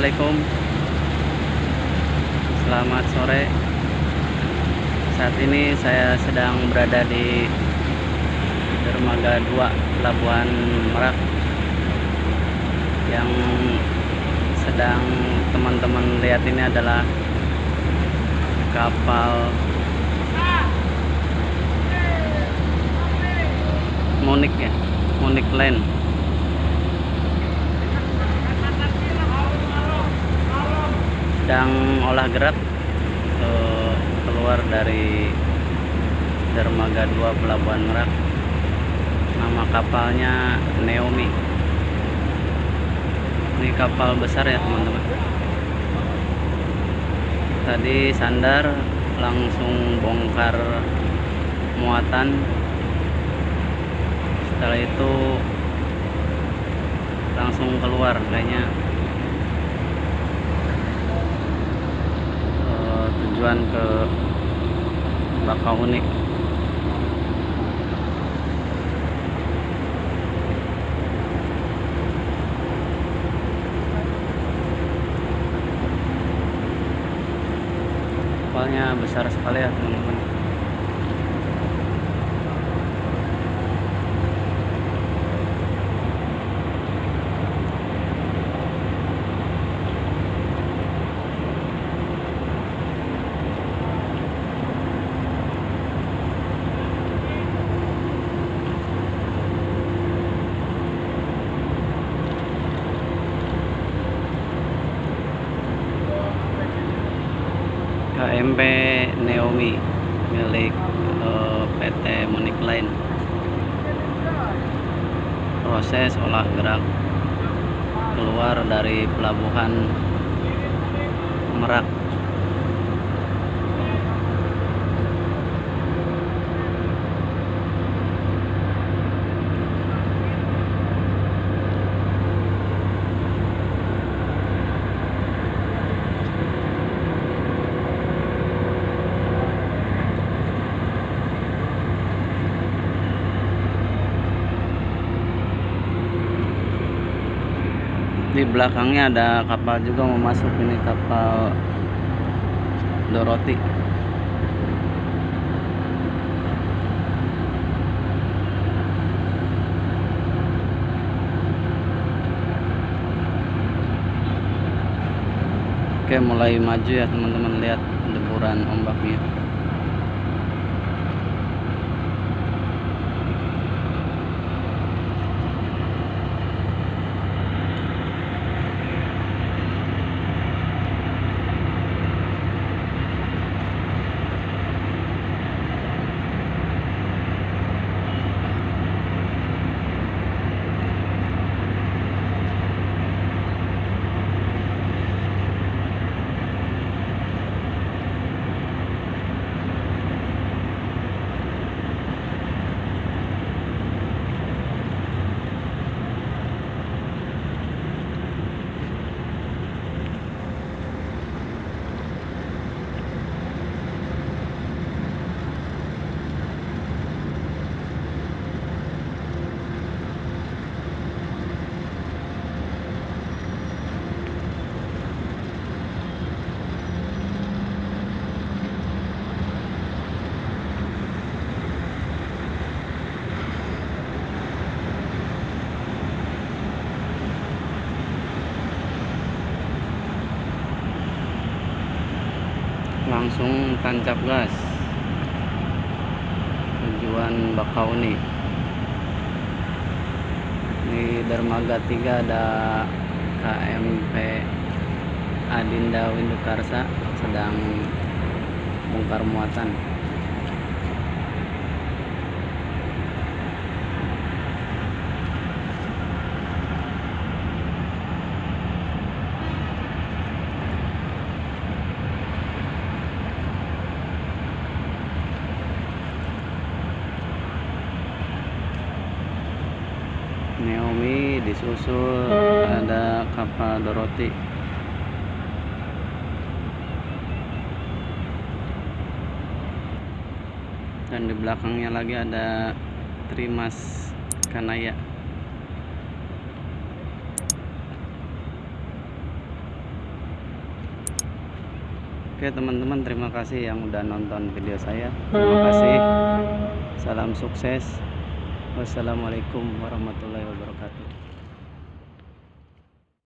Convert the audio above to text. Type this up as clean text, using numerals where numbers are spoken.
Assalamualaikum, selamat sore. Saat ini saya sedang berada di Dermaga 2 Pelabuhan Merak, yang sedang teman-teman lihat ini adalah kapal Monik ya, Monik Line. Sedang olah gerak keluar dari Dermaga 2 Pelabuhan Merak. Nama kapalnya Neomi. Ini kapal besar ya teman-teman. Tadi sandar, langsung bongkar muatan. Setelah itu langsung keluar kayaknya, tujuan ke Bakauheni. Kapalnya besar sekali ya teman-teman. KMP Neomi milik PT Monik Line. Proses olah gerak keluar dari Pelabuhan Merak. Di belakangnya ada kapal juga mau masuk, ini kapal Dorothy. Oke, mulai maju ya teman-teman, lihat deburan ombaknya. Langsung tancap gas tujuan Bakauheni. Di Dermaga 3 ada KMP Adinda Windukarsa sedang bongkar muatan. Neomi disusul ada kapal Dorothy. Dan di belakangnya lagi ada Trimas Kanaya. Oke teman-teman, terima kasih yang udah nonton video saya. Terima kasih. Salam sukses. Wassalamualaikum warahmatullahi wabarakatuh.